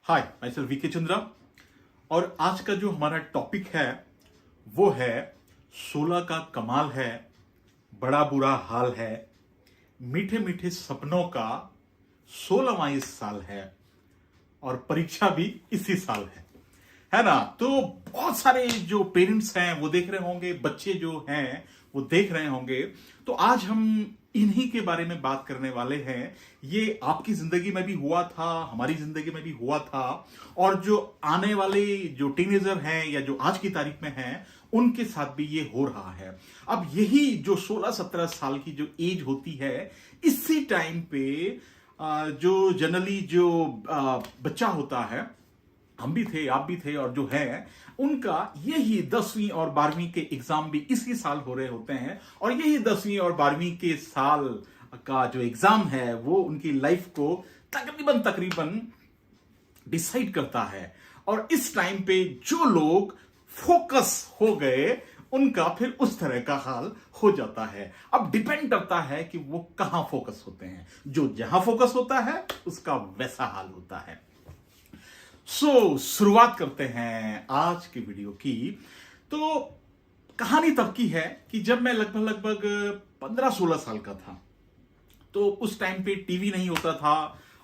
हाय myself VK Chandra. और आज का जो हमारा टॉपिक है वो है 16 का कमाल है, बड़ा बुरा हाल है, मीठे मीठे सपनों का 16वां इस साल है और परीक्षा भी इसी साल है ना। तो बहुत सारे जो पेरेंट्स हैं वो देख रहे होंगे, बच्चे जो हैं वो देख रहे होंगे। तो आज हम इन्हीं के बारे में बात करने वाले हैं। ये आपकी जिंदगी में भी हुआ था, हमारी जिंदगी में भी हुआ था, और जो आने वाले जो टीनेजर हैं या जो आज की तारीख में हैं उनके साथ भी ये हो रहा है। अब यही जो 16-17 साल की जो एज होती है, इसी टाइम पे जो जनरली जो बच्चा होता है, हम भी थे, आप भी थे, और जो है उनका यही 10वीं और 12वीं के एग्जाम भी इसी साल हो रहे होते हैं। और यही 10वीं और 12वीं के साल का जो एग्जाम है वो उनकी लाइफ को तकरीबन डिसाइड करता है। और इस टाइम पे जो लोग फोकस हो गए उनका फिर उस तरह का हाल हो जाता है। अब डिपेंड करता है कि वो कहां फोकस होते हैं। जो जहां फोकस होता है उसका वैसा हाल होता है। शुरुआत करते हैं आज की वीडियो की। तो कहानी तब की है कि जब मैं लगभग 15-16 साल का था, तो उस टाइम पे टीवी नहीं होता था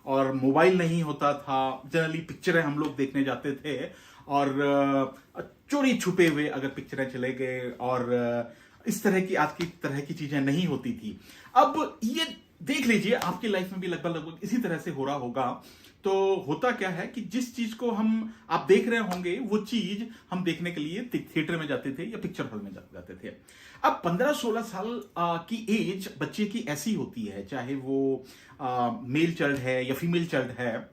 और मोबाइल नहीं होता था। जनरली पिक्चरें हम लोग देखने जाते थे और चोरी छुपे हुए अगर पिक्चरें चले गए, और इस तरह की आज की तरह की चीजें नहीं होती थी। अब ये देख लीजिए, आपकी लाइफ में भी लगभग इसी तरह से हो रहा होगा। तो होता क्या है कि जिस चीज को आप देख रहे होंगे वो चीज हम देखने के लिए थिएटर में जाते थे या पिक्चर हॉल में जाते थे। अब 15-16 साल की एज बच्चे की ऐसी होती है, चाहे वो मेल चाइल्ड है या फीमेल चाइल्ड है,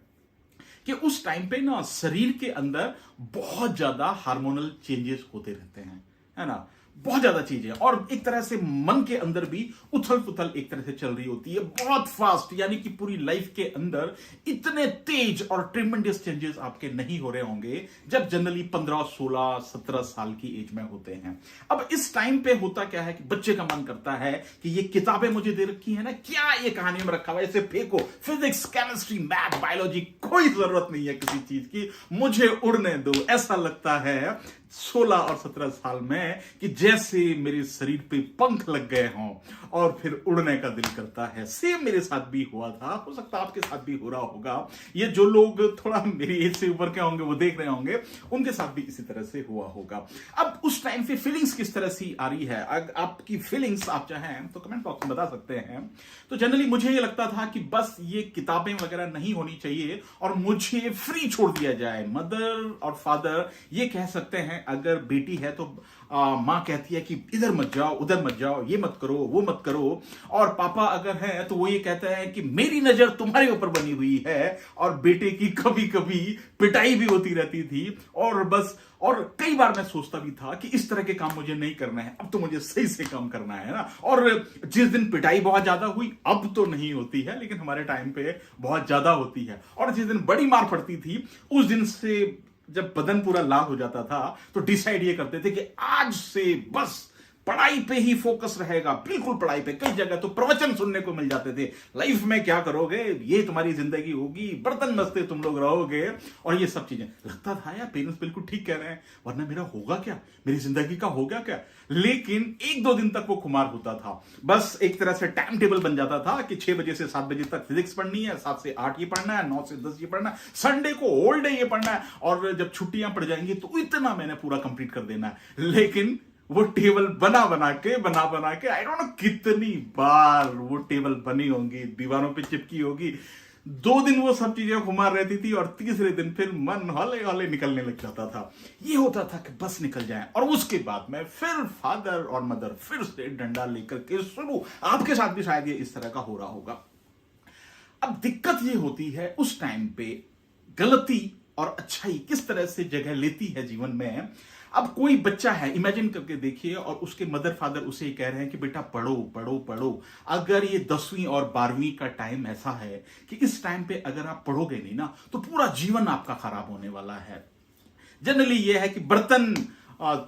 कि उस टाइम पे ना शरीर के अंदर बहुत ज्यादा हार्मोनल चेंजेस होते रहते हैं, है ना। बहुत ज्यादा चीजें, और एक तरह से मन के अंदर भी उथल पुथल एक तरह से चल रही होती है, बहुत फास्ट। यानी कि पूरी लाइफ के अंदर इतने तेज और ट्रेमेंडस चेंजेस आपके नहीं हो रहे होंगे जब जनरली 15, 16, 17 साल की एज में होते हैं। अब इस टाइम पे होता क्या है कि बच्चे का मन करता है कि ये किताबें मुझे दे रखी है ना, क्या ये कहानी में रखा हुआ है, इसे फेंको। फिजिक्स, केमिस्ट्री, मैथ, बायोलॉजी, कोई जरूरत नहीं है किसी चीज की, मुझे उड़ने दो। ऐसा लगता है 16 और 17 साल में कि जैसे मेरे शरीर पे पंख लग गए हों और फिर उड़ने का दिल करता है। सेम मेरे साथ भी हुआ था, हो सकता है आपके साथ भी हो रहा होगा। ये जो लोग थोड़ा मेरी एज से ऊपर के होंगे वो देख रहे होंगे, उनके साथ भी इसी तरह से हुआ होगा। अब उस टाइम पे फीलिंग्स किस तरह से आ रही है, आपकी फीलिंग्स आप चाहें तो कमेंट बॉक्स में बता सकते हैं। तो जनरली मुझे ये लगता था कि बस ये किताबें वगैरह नहीं होनी चाहिए और मुझे फ्री छोड़ दिया जाए। मदर और फादर ये कह सकते हैं, अगर बेटी है तो मां कहती है कि इधर मत जाओ, उधर मत जाओ, ये मत करो, वो मत करो। और पापा अगर है तो वो ये कहता है कि मेरी नजर तुम्हारे ऊपर बनी हुई है। और बेटे की कभी कभी पिटाई भी होती रहती थी। और बस, और कई बार मैं सोचता भी था कि इस तरह के काम मुझे नहीं करना है, अब तो मुझे सही से काम करना है ना। और जिस दिन पिटाई बहुत ज्यादा हुई, अब तो नहीं होती है लेकिन हमारे टाइम पे बहुत ज्यादा होती है, और जिस दिन बड़ी मार पड़ती थी उस दिन से जब बदन पूरा लाल हो जाता था तो डिसाइड ये करते थे कि आज से बस पढ़ाई पे ही फोकस रहेगा, बिल्कुल पढ़ाई पे। कई जगह तो प्रवचन सुनने को मिल जाते थे, लाइफ में क्या करोगे, ये तुम्हारी जिंदगी होगी, बर्तन मसते तुम लोग रहोगे, और ये सब चीजें। लगता था यार पेरेंट्स बिल्कुल ठीक कह रहे हैं, वरना मेरा होगा क्या, मेरी जिंदगी का होगा क्या। लेकिन 1-2 दिन तक वो खुमार होता था। बस एक तरह से टाइम टेबल बन जाता था कि 6 बजे से 7 बजे तक फिजिक्स पढ़नी है, 7 से 8 ये पढ़ना है, 9 से 10 ये पढ़ना है, संडे को होल डे ये पढ़ना है, और जब छुट्टियां पड़ जाएंगी तो इतना मैंने पूरा कंप्लीट कर देना है। लेकिन वो टेबल बना बना के आई डोंट नो कितनी बार वो टेबल बनी होंगी, दीवारों पे चिपकी होगी। 2 दिन वो सब चीजें घुमा रहती थी और तीसरे दिन फिर मन हौले हौले निकलने लग जाता था। ये होता था कि बस निकल जाए, और उसके बाद में फिर फादर और मदर फिर से डंडा लेकर के शुरू। आपके साथ भी शायद ये इस तरह का हो रहा होगा। अब दिक्कत ये होती है उस टाइम पे गलती और अच्छाई किस तरह से जगह लेती है जीवन में। अब कोई बच्चा है, इमेजिन करके देखिए, और उसके मदर फादर उसे कह रहे हैं कि बेटा पढ़ो पढ़ो पढ़ो। अगर ये 10वीं और 12वीं का टाइम ऐसा है कि इस टाइम पे अगर आप पढ़ोगे नहीं ना तो पूरा जीवन आपका खराब होने वाला है। जनरली ये है कि बर्तन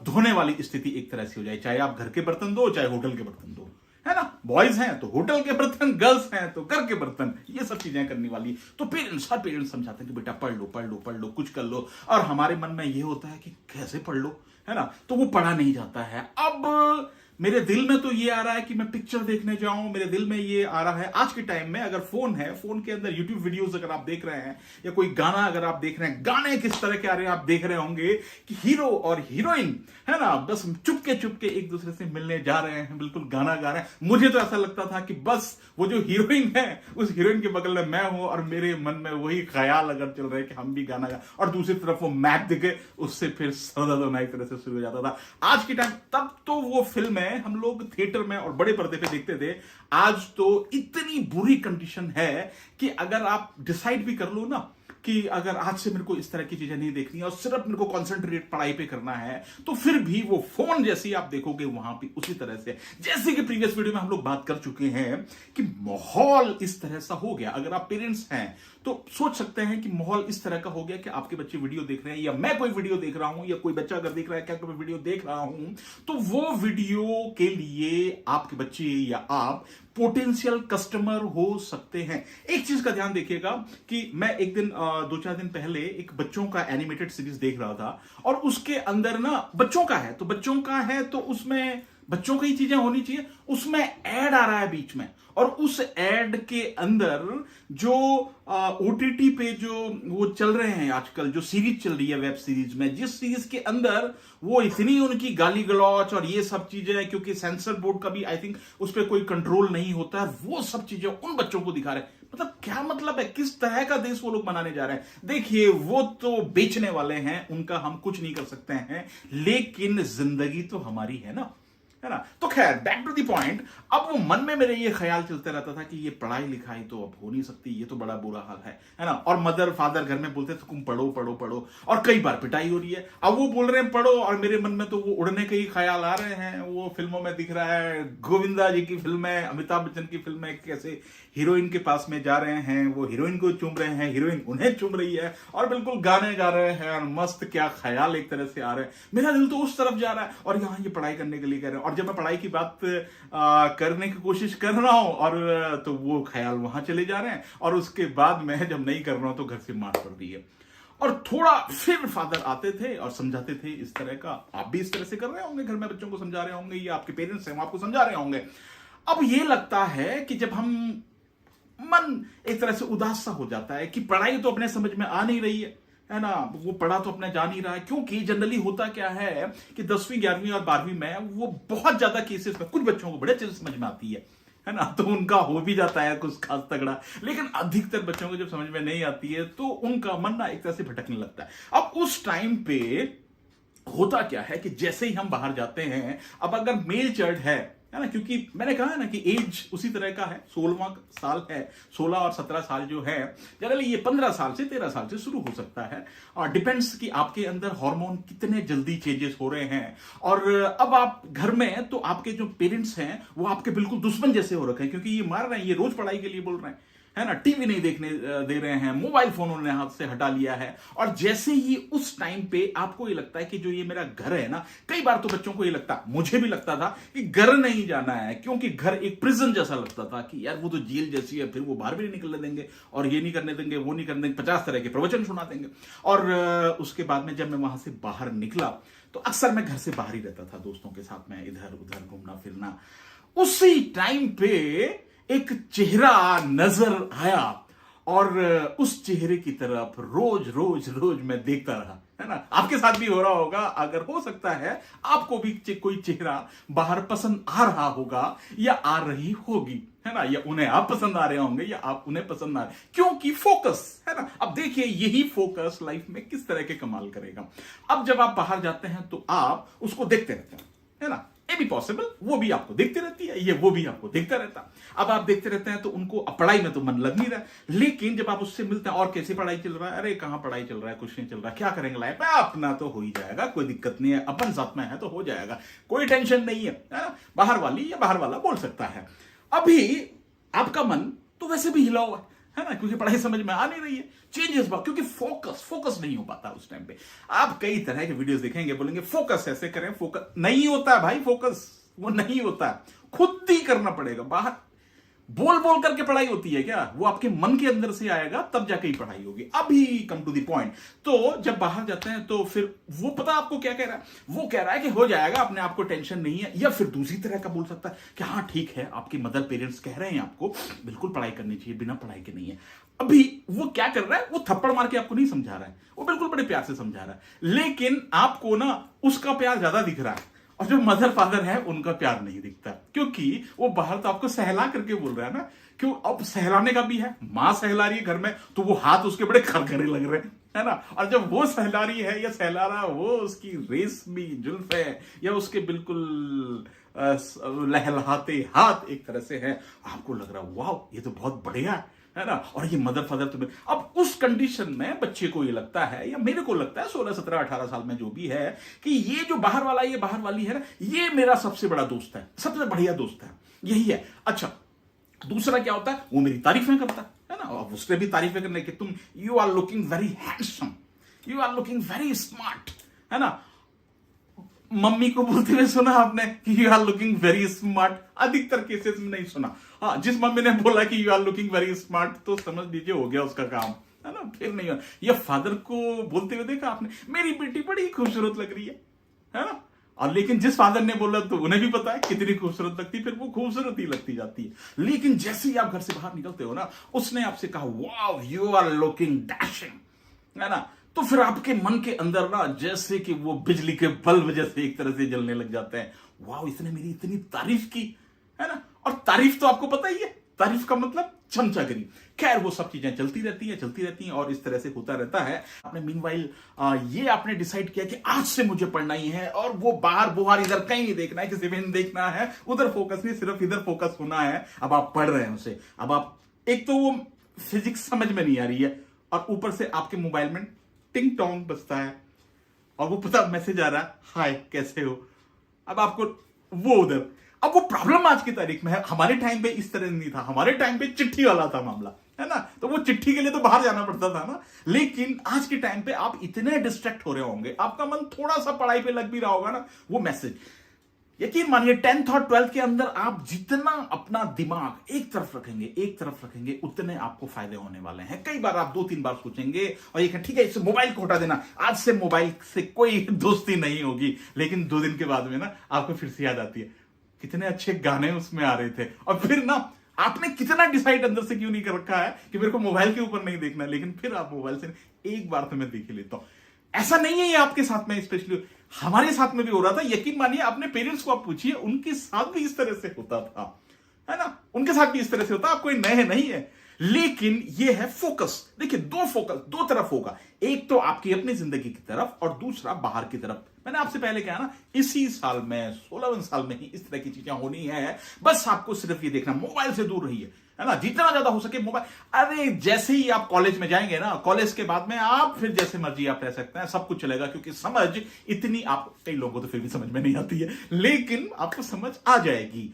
धोने वाली स्थिति एक तरह से हो जाए, चाहे आप घर के बर्तन दो चाहे होटल के बर्तन दो, है ना। बॉयज हैं तो होटल के बर्तन, गर्ल्स हैं तो घर के बर्तन, ये सब चीजें करने वाली। तो हर पेरेंट्स समझाते हैं कि बेटा पढ़ लो पढ़ लो पढ़ लो, कुछ कर लो। और हमारे मन में ये होता है कि कैसे पढ़ लो, है ना, तो वो पढ़ा नहीं जाता है। अब मेरे दिल में तो ये आ रहा है कि मैं पिक्चर देखने जाऊं, मेरे दिल में ये आ रहा है आज के टाइम में, अगर फोन है, फोन के अंदर यूट्यूब वीडियोस अगर आप देख रहे हैं या कोई गाना अगर आप देख रहे हैं, गाने किस तरह के आ रहे हैं आप देख रहे होंगे कि हीरो और हीरोइन, है ना, बस चुपके एक दूसरे से मिलने जा रहे हैं, बिल्कुल गाना गा रहे हैं। मुझे तो ऐसा लगता था कि बस वो जो हीरोइन है उस हीरोइन के बगल में मैं हूं और मेरे मन में वही ख्याल अगर चल रहा है कि हम भी गाना गा, और दूसरी तरफ वो मैप दिखे, उससे फिर सदर्द होना एक तरह से शुरू हो जाता था। आज के टाइम तब तो वो फिल्म हम लोग थिएटर में और बड़े पर्दे पे देखते थे। आज तो इतनी बुरी कंडीशन है कि अगर आप डिसाइड भी कर लो ना कि अगर आज से मेरे को इस तरह की चीजें नहीं देखनी है और सिर्फ मेरे को कंसंट्रेट पढ़ाई पे करना है, तो फिर भी वो फोन जैसी आप देखोगे वहां पे उसी तरह से। जैसे कि प्रीवियस वीडियो में हम लोग बात कर चुके हैं कि माहौल इस तरह सा हो गया। अगर आप पेरेंट्स हैं तो सोच सकते हैं कि माहौल इस तरह का हो गया कि आपके बच्चे वीडियो देख रहे हैं, या मैं कोई वीडियो देख रहा हूं, या कोई बच्चा अगर देख रहा है क्या मैं वीडियो देख रहा हूं, तो वो वीडियो के लिए आपके बच्चे या आप पोटेंशियल कस्टमर हो सकते हैं। एक चीज का ध्यान देखिएगा कि मैं एक दिन 2-4 दिन पहले एक बच्चों का एनिमेटेड सीरीज देख रहा था, और उसके अंदर ना बच्चों का है तो उसमें बच्चों की चीजें होनी चाहिए, उसमें ऐड आ रहा है बीच में, और उस ऐड के अंदर जो ओटीटी पे जो वो चल रहे हैं आजकल, जो सीरीज चल रही है वेब सीरीज में, जिस सीरीज के अंदर वो इतनी उनकी गाली गलौच और ये सब चीजें हैं, क्योंकि सेंसर बोर्ड का भी आई थिंक उस पर कोई कंट्रोल नहीं होता है, वो सब चीजें उन बच्चों को दिखा रहे हैं। मतलब क्या मतलब है, किस तरह का देश वो लोग बनाने जा रहे हैं। देखिए वो तो बेचने वाले हैं, उनका हम कुछ नहीं कर सकते हैं, लेकिन जिंदगी तो हमारी है ना। तो खैर बैक टू दी पॉइंट। अब वो मन में मेरे ये ख्याल चलते रहता था कि ये पढ़ाई लिखाई तो अब हो नहीं सकती, ये तो बड़ा बुरा हाल है ना। और मदर फादर घर में बोलते थे तुम पढ़ो पढ़ो पढ़ो, और कई बार पिटाई हो रही है। अब वो बोल रहे हैं पढ़ो, और मेरे मन में तो वो उड़ने के ही ख्याल आ रहे हैं। वो फिल्मों में दिख रहा है, गोविंदा जी की फिल्में, अमिताभ बच्चन की फिल्में, कैसे हीरोइन के पास में जा रहे हैं, वो हीरोइन को चूम रहे हैं, हीरोइन उन्हें चूम रही है, और बिल्कुल गाने गा रहे हैं, और मस्त क्या ख्याल एक तरह से आ रहे हैं। मेरा दिल तो उस तरफ जा रहा है, और यहां ये पढ़ाई करने के लिए कह रहे हैं। और जब मैं पढ़ाई की बात करने की कोशिश कर रहा हूं, और तो वो ख्याल वहां चले जा रहे हैं, और उसके बाद मैं जब नहीं कर रहा हूं तो घर से मार पड़ रही है। और थोड़ा फिर फादर आते थे और समझाते थे इस तरह का, आप भी इस तरह से कर रहे होंगे, घर में बच्चों को समझा रहे होंगे, या आपके पेरेंट्स हैं वो आपको समझा रहे होंगे। अब ये लगता है कि जब हम मन एक तरह से उदास सा हो जाता है कि पढ़ाई तो अपने समझ में आ नहीं रही है ना, वो पढ़ा तो अपने जा नहीं रहा है। क्योंकि जनरली होता क्या है कि 10वीं 11वीं और 12वीं में वो बहुत ज्यादा केसेस में कुछ बच्चों को बड़े अच्छे से समझ में आती है ना, तो उनका हो भी जाता है कुछ खास तगड़ा। लेकिन अधिकतर बच्चों को जब समझ में नहीं आती है तो उनका मन ना एक तरह से भटकने लगता है। अब उस टाइम पे होता क्या है कि जैसे ही हम बाहर जाते हैं, अब अगर मेल चाइल्ड है ना, क्योंकि मैंने कहा है ना कि एज उसी तरह का है, 16वां साल है, 16 और 17 साल जो है, जनरली ये 15 साल से 13 साल से शुरू हो सकता है, और डिपेंड्स कि आपके अंदर हार्मोन कितने जल्दी चेंजेस हो रहे हैं। और अब आप घर में तो आपके जो पेरेंट्स हैं वो आपके बिल्कुल दुश्मन जैसे हो रखे हैं, क्योंकि ये मार रहे हैं, ये रोज पढ़ाई के लिए बोल रहे हैं, है ना, टीवी नहीं देखने दे रहे हैं, मोबाइल फोन उन्होंने हाथ से हटा लिया है। और जैसे ही उस टाइम पे आपको ये लगता है कि जो ये मेरा घर है ना, कई बार तो बच्चों को ये लगता, मुझे भी लगता था कि घर नहीं जाना है, क्योंकि घर एक प्रिजन जैसा लगता था कि यार वो तो जेल जैसी है, फिर वो बाहर भी नहीं निकलने देंगे, और ये नहीं करने देंगे, वो नहीं करने देंगे, 50 तरह के प्रवचन सुना देंगे। और उसके बाद में जब मैं वहां से बाहर निकला तो अक्सर मैं घर से बाहर ही रहता था, दोस्तों के साथ में इधर उधर घूमना फिरना। उसी टाइम पे एक चेहरा नजर आया, और उस चेहरे की तरफ रोज रोज रोज मैं देखता रहा, है ना। आपके साथ भी हो रहा होगा, अगर हो सकता है आपको भी कोई चेहरा बाहर पसंद आ रहा होगा या आ रही होगी, है ना, या उन्हें आप पसंद आ रहे होंगे या आप उन्हें पसंद आ रहे, क्योंकि फोकस है ना। अब देखिए यही फोकस लाइफ में किस तरह के कमाल करेगा। अब जब आप बाहर जाते हैं तो आप उसको देखते रहते हैं, है ना, ये भी पॉसिबल, वो भी आपको देखती रहती है, ये वो भी आपको देखता रहता। अब आप देखते रहते हैं तो उनको पढ़ाई में तो मन लग नहीं रहा, लेकिन जब आप उससे मिलते हैं, और कैसे पढ़ाई चल रहा है, अरे कहां पढ़ाई चल रहा है, कुछ नहीं चल रहा, क्या करेंगे लाइफ में, अपना तो हो ही जाएगा, कोई दिक्कत नहीं है, अपन साथ में है तो हो जाएगा, कोई टेंशन नहीं है, बाहर वाली या बाहर वाला बोल सकता है। अभी आपका मन तो वैसे भी हिला हुआ है ना, क्योंकि पढ़ाई समझ में आ नहीं रही है, चेंजेस बात, क्योंकि फोकस नहीं हो पाता उस टाइम पे। आप कई तरह के वीडियोस देखेंगे, बोलेंगे फोकस ऐसे करें, फोकस नहीं होता है भाई, फोकस वो नहीं होता है, खुद ही करना पड़ेगा। बाहर बोल बोल करके पढ़ाई होती है क्या? वो आपके मन के अंदर से आएगा तब जाके ही पढ़ाई होगी। अभी कम टू द पॉइंट। तो जब बाहर जाते हैं तो फिर वो पता आपको क्या कह रहा है? वो कह रहा है कि हो जाएगा, अपने आप को टेंशन नहीं है। या फिर दूसरी तरह का बोल सकता है कि हाँ ठीक है, आपके मदर पेरेंट्स कह रहे हैं आपको बिल्कुल पढ़ाई करनी चाहिए, बिना पढ़ाई के नहीं है। अभी वो क्या कर रहा है? वो थप्पड़ मार के आपको नहीं समझा रहा है, वो बिल्कुल बड़े प्यार से समझा रहा है, लेकिन आपको ना उसका प्यार ज्यादा दिख रहा है और जो मदर फादर है उनका प्यार नहीं दिखता, क्योंकि वो बाहर तो आपको सहला करके बोल रहा है ना। क्यों? अब सहलाने का भी है, मां सहला रही है घर में तो वो हाथ उसके बड़े खरखरे लग रहे हैं, है ना। और जब वो सहला रही है या सहला रहा, वो उसकी रेशमी जुल्फ है या उसके बिल्कुल लहलहाते हाथ एक तरह से है, आपको लग रहा है वाह ये तो बहुत बढ़िया है ना। और ये मदर फादर तो अब उस कंडीशन में बच्चे को ये लगता है, या मेरे को लगता है 16 17 18 साल में जो भी है, कि ये जो बाहर वाला, ये बाहर वाली है ना, ये मेरा सबसे बड़ा दोस्त है, सबसे बढ़िया दोस्त है, यही है। अच्छा, दूसरा क्या होता है? वो मेरी तारीफें करता है ना। और उसने भी तारीफें करने कि तुम you are looking very handsome, you are looking very smart, है ना। मम्मी को बोलते हुए सुना आपने कि you are looking very smart? अधिकतर केसेस में नहीं सुना। हाँ, जिस मम्मी ने बोला कि you are looking very smart तो समझ लीजिए हो गया उसका काम, है ना। फिर नहीं हुआ। या फादर को बोलते हुए देखा आपने, मेरी बेटी बड़ी खूबसूरत लग रही है ना। और लेकिन जिस फादर ने बोला तो उन्हें भी पता है कितनी खूबसूरत लगती, फिर वो खूबसूरत ही लगती जाती है। लेकिन जैसे ही आप घर से बाहर निकलते हो ना, उसने आपसे कहा wow you are looking dashing, है ना, तो फिर आपके मन के अंदर ना जैसे कि वो बिजली के बल्ब जैसे एक तरह से जलने लग जाते हैं। वाह, इसने मेरी इतनी तारीफ की, है ना। और तारीफ तो आपको पता ही है, तारीफ का मतलब चमचागिरी। खैर वो सब चीजें चलती रहती हैं और इस तरह से होता रहता है। आपने मीनवाइल ये आपने डिसाइड किया कि आज से मुझे पढ़ना ही है, और वो बाहर बुहार इधर कहीं नहीं देखना है, किसी भी नहीं देखना है, उधर फोकस नहीं, सिर्फ इधर फोकस होना है। अब आप पढ़ रहे हैं उसे, अब आप एक तो वो फिजिक्स समझ में नहीं आ रही है, और ऊपर से आपके मोबाइल में टिंग टोंग बजता है और वो पता मैसेज आ रहा है हाय कैसे हो। अब आपको वो उधर, अब वो प्रॉब्लम आज की तारीख में है। हमारे टाइम पे इस तरह नहीं था, हमारे टाइम पे चिट्ठी वाला था मामला, है ना। तो वो चिट्ठी के लिए तो बाहर जाना पड़ता था ना। लेकिन आज के टाइम पे आप इतने डिस्ट्रैक्ट हो रहे होंगे, आपका मन थोड़ा सा पढ़ाई पे लग भी रहा होगा ना, वो मैसेज, यकीन मानिए 10th और 12th के अंदर आप जितना अपना दिमाग एक तरफ रखेंगे उतने आपको फायदे होने वाले हैं। कई बार आप 2-3 बार सोचेंगे और ये ठीक है इसे मोबाइल को हटा देना, आज से मोबाइल से कोई दोस्ती नहीं होगी। लेकिन 2 दिन के बाद में ना आपको फिर से याद आती है कितने अच्छे गाने उसमें आ रहे थे, और फिर ना आपने कितना डिसाइड अंदर से क्यों नहीं कर रखा है कि मेरे को मोबाइल के ऊपर नहीं देखना, लेकिन फिर आप मोबाइल से एक बार तो मैं देख ही लेता हूं। ऐसा नहीं है ये आपके साथ में, स्पेशली हमारे साथ में भी हो रहा था। यकीन मानिए अपने पेरेंट्स को आप पूछिए, उनके साथ भी इस तरह से होता था, है ना, उनके साथ भी इस तरह से होता। आप कोई नए नहीं है, लेकिन ये है फोकस। देखिए दो तरफ होगा, एक तो आपकी अपनी जिंदगी की तरफ और दूसरा बाहर की तरफ। मैंने आपसे पहले कहा ना, इसी साल में 16वें साल में ही इस तरह की चीजें होनी है। बस आपको सिर्फ ये देखना, मोबाइल से दूर रहिए, है ना, जितना ज्यादा हो सके मोबाइल। अरे जैसे ही आप कॉलेज में जाएंगे ना, कॉलेज के बाद में आप फिर जैसे मर्जी आप रह सकते हैं, सब कुछ चलेगा, क्योंकि समझ इतनी आप, कई लोगों को तो फिर भी समझ में नहीं आती है, लेकिन आपको समझ आ जाएगी।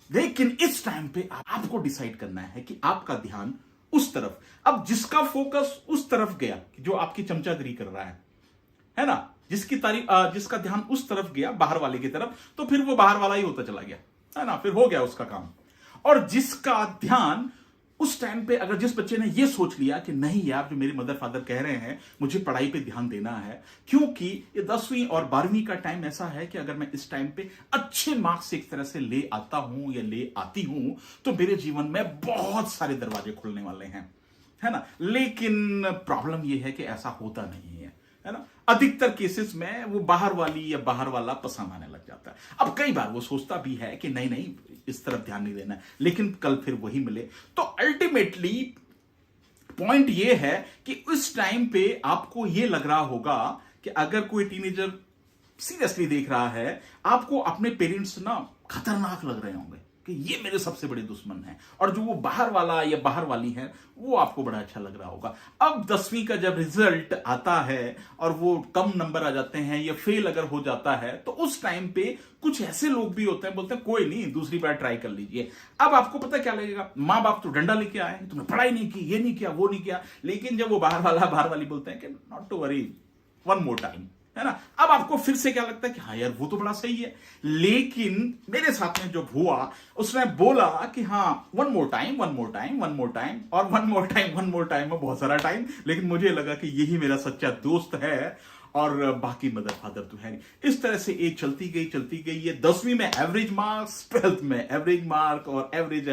लेकिन इस टाइम पे आपको डिसाइड करना है कि आपका ध्यान उस तरफ, अब जिसका फोकस उस तरफ गया जो आपकी चमचागिरी कर रहा है ना, जिसका ध्यान उस तरफ गया बाहर वाले की तरफ, तो फिर वो बाहर वाला ही होता चला गया, है ना, फिर हो गया उसका काम। और जिसका ध्यान उस टाइम पे, अगर जिस बच्चे ने ये सोच लिया कि नहीं यार जो मेरे मदर फादर कह रहे हैं मुझे पढ़ाई पे ध्यान देना है, क्योंकि ये 10वीं और 12वीं का टाइम ऐसा है कि अगर मैं इस टाइम पे अच्छे मार्क्स एक तरह से ले आता हूं या ले आती हूं तो मेरे जीवन में बहुत सारे दरवाजे खुलने वाले हैं, है ना। लेकिन प्रॉब्लम यह है कि ऐसा होता नहीं है ना। अधिकतर केसेस में वो बाहर वाली या बाहर वाला पसंद आने लग जाता है। अब कई बार वो सोचता भी है कि नहीं नहीं इस तरफ ध्यान नहीं देना है, लेकिन कल फिर वही मिले। तो अल्टीमेटली पॉइंट ये है कि उस टाइम पे आपको ये लग रहा होगा कि अगर कोई टीनेजर सीरियसली देख रहा है, आपको अपने पेरेंट्स ना खतरनाक लग रहे होंगे कि ये मेरे सबसे बड़े दुश्मन हैं, और जो वो बाहर वाला या बाहर वाली है वो आपको बड़ा अच्छा लग रहा होगा। अब 10वीं का जब रिजल्ट आता है और वो कम नंबर आ जाते हैं या फेल अगर हो जाता है, तो उस टाइम पे कुछ ऐसे लोग भी होते हैं, बोलते हैं कोई नहीं दूसरी बार ट्राई कर लीजिए। अब आपको पता क्या लगेगा, माँ बाप तो डंडा लेके आए, तुमने पढ़ाई नहीं की, ये नहीं किया, वो नहीं किया। लेकिन जब वो बाहर वाली बोलते हैं कि not to worry, one more time, है ना। अब आपको फिर से क्या लगता है कि हाँ यार वो तो बड़ा सही है, लेकिन मेरे साथ में जो हुआ उसने बोला कि हाँ one more time one more time one more time, और वन मोर टाइम में बहुत सारा टाइम, लेकिन मुझे लगा कि यही मेरा सच्चा दोस्त है और बाकी मदर फादर तो है नहीं। इस तरह से एज चलती गई। ये 10वीं में एवरेज मार्क्स, 12th में एवरेज मार्क, और एवरेज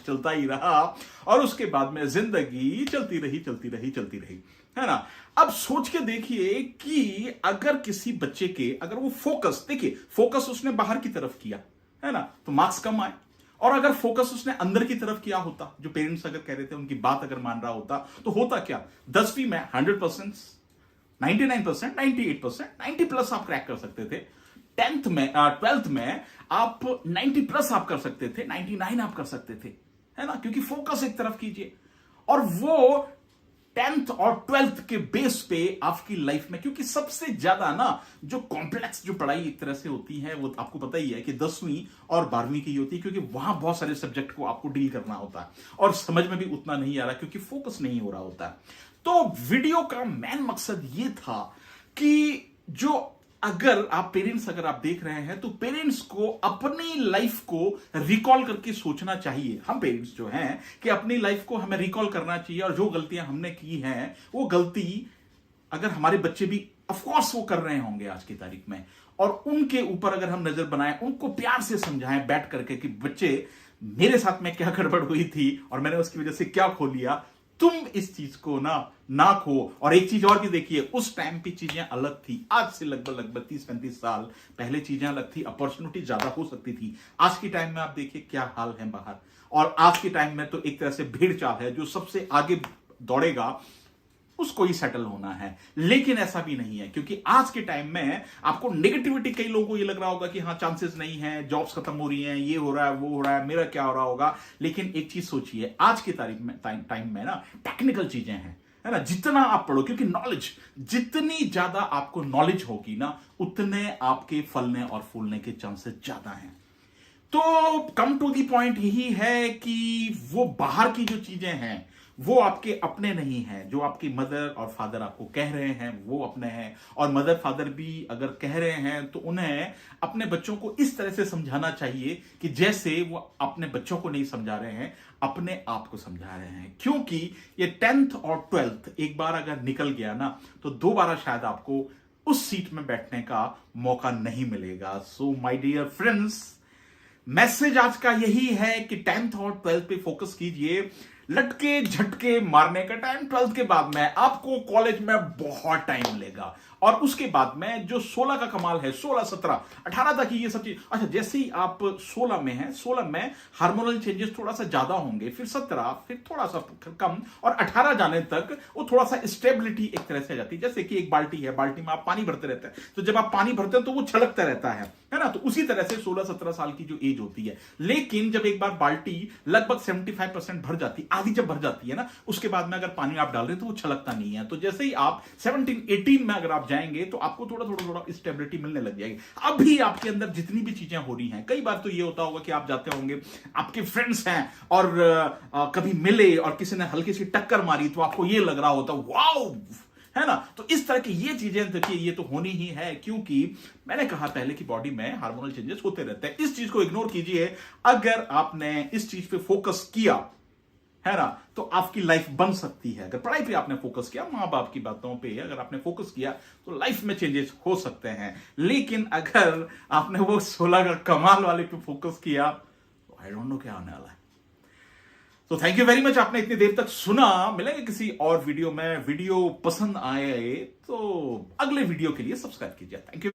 चलता ही रहा, और उसके बाद में जिंदगी चलती रही, है ना। अब सोच के देखिए कि अगर किसी बच्चे के, अगर वो फोकस उसने बाहर की तरफ किया, है ना, तो मार्क्स कम आए, और अगर फोकस उसने अंदर की तरफ किया होता, जो पेरेंट्स अगर कह रहे थे उनकी बात अगर मान रहा होता, तो होता क्या, 10वीं में 100%, 99%, 98%, 90 प्लस आप क्रैक कर सकते थे। 12th में आप 90 प्लस आप कर सकते थे, 99 आप कर सकते थे, है ना, क्योंकि फोकस एक तरफ कीजिए। और वो 10th और 12th के बेस पे आपकी लाइफ में, क्योंकि सबसे ज्यादा ना जो कॉम्प्लेक्स जो पढ़ाई एक तरह से होती है, वो आपको पता ही है कि 10वीं और 12वीं की होती है, क्योंकि वहां बहुत सारे सब्जेक्ट को आपको डील करना होता है, और समझ में भी उतना नहीं आ रहा क्योंकि फोकस नहीं हो रहा होता है। तो वीडियो का मेन मकसद ये था कि जो अगर आप देख रहे हैं, तो पेरेंट्स को अपनी लाइफ को रिकॉल करके सोचना चाहिए। हम पेरेंट्स जो हैं कि अपनी लाइफ को हमें रिकॉल करना चाहिए, और जो गलतियां हमने की हैं वो गलती अगर हमारे बच्चे भी ऑफ कोर्स वो कर रहे होंगे आज की तारीख में, और उनके ऊपर अगर हम नजर बनाएं, उनको प्यार से समझाएं बैठ करके कि बच्चे मेरे साथ में क्या गड़बड़ हुई थी और मैंने उसकी वजह से क्या खो लिया, तुम इस चीज को ना खो। और एक चीज और भी देखिए, उस टाइम की चीजें अलग थी, आज से लगभग 30-35 साल पहले चीजें अलग थी, अपॉर्चुनिटी ज्यादा हो सकती थी। आज के टाइम में आप देखिए क्या हाल है बाहर, और आज के टाइम में तो एक तरह से भीड़ चाल है, जो सबसे आगे दौड़ेगा उसको ही सेटल होना है। लेकिन ऐसा भी नहीं है, क्योंकि आज के टाइम में आपको नेगेटिविटी, कई लोगों को ये लग रहा होगा कि हाँ चांसेस नहीं है, जॉब्स खत्म हो रही हैं, ये हो रहा है, वो हो रहा है, मेरा क्या हो रहा होगा। लेकिन एक चीज सोचिए, आज की तारीख में टाइम में ना टेक्निकल चीजें हैं, है ना, जितना आप पढ़ो, क्योंकि नॉलेज, जितनी ज्यादा आपको नॉलेज होगी ना, उतने आपके फलने और फूलने के चांसेस ज्यादा हैं। तो कम टू दी पॉइंट यही है कि वो बाहर की जो चीजें हैं वो आपके अपने नहीं हैं। जो आपकी मदर और फादर आपको कह रहे हैं वो अपने हैं, और मदर फादर भी अगर कह रहे हैं तो उन्हें अपने बच्चों को इस तरह से समझाना चाहिए कि जैसे वो अपने बच्चों को नहीं समझा रहे हैं, अपने आप को समझा रहे हैं। क्योंकि ये 10th और 12th एक बार अगर निकल गया ना, तो दोबारा शायद आपको उस सीट में बैठने का मौका नहीं मिलेगा। So my dear friends, message आज का यही है कि 10th और 12th पे फोकस कीजिए। लटके झटके मारने का टाइम 12th के बाद में, आपको कॉलेज में बहुत टाइम मिलेगा, और उसके बाद में जो 16 का कमाल है, 16, 17, 18 तक ही ये सब चीज। अच्छा, जैसे ही आप 16 में हैं, 16 में हार्मोनल चेंजेस थोड़ा सा ज्यादा होंगे, फिर 17, फिर थोड़ा सा कम, और 18 जाने तक वो थोड़ा सा स्टेबिलिटी एक तरह से आ जाती है। जैसे कि एक बाल्टी है, बाल्टी में आप पानी भरते रहते हैं, तो जब आप पानी भरते हैं तो वो छलकता रहता है ना। तो उसी तरह से 16-17 साल की जो एज होती है, लेकिन जब एक बार बाल्टी लगभग 75% भर जाती, आधी जब भर जाती है ना, उसके बाद में अगर पानी आप डाल रहे हैं तो वो छलकता नहीं है। तो जैसे ही आप 17-18 में अगर आप जाएंगे तो आपको थोड़ा स्टेबिलिटी मिलने लग जाएगी। अभी आपके अंदर जितनी भी चीजें हो रही हैं, कई बार तो ये होता होगा कि आप जाते होंगे, आपके फ्रेंड्स हैं और कभी मिले और किसी ने हल्की सी टक्कर मारी, तो आपको ये लग रहा होता वाओ, है ना। तो इस तरह की ये चीजें देखिए, ये तो होनी ही है, क्योंकि मैंने कहा पहले कि बॉडी में हार्मोनल चेंजेस होते रहते हैं। इस चीज को इग्नोर कीजिए। अगर आपने इस चीज पे फोकस किया, है ना, तो आपकी लाइफ बन सकती है। अगर पढ़ाई पे आपने फोकस किया, मां बाप की बातों पे अगर आपने फोकस किया, तो लाइफ में चेंजेस हो सकते हैं। लेकिन अगर आपने वो 16 का कमाल वाले पे फोकस किया, तो आई डोंट नो क्या होने वाला है। तो थैंक यू वेरी मच, आपने इतनी देर तक सुना। मिलेंगे किसी और वीडियो में। वीडियो पसंद आए तो अगले वीडियो के लिए सब्सक्राइब कीजिए। Thank you.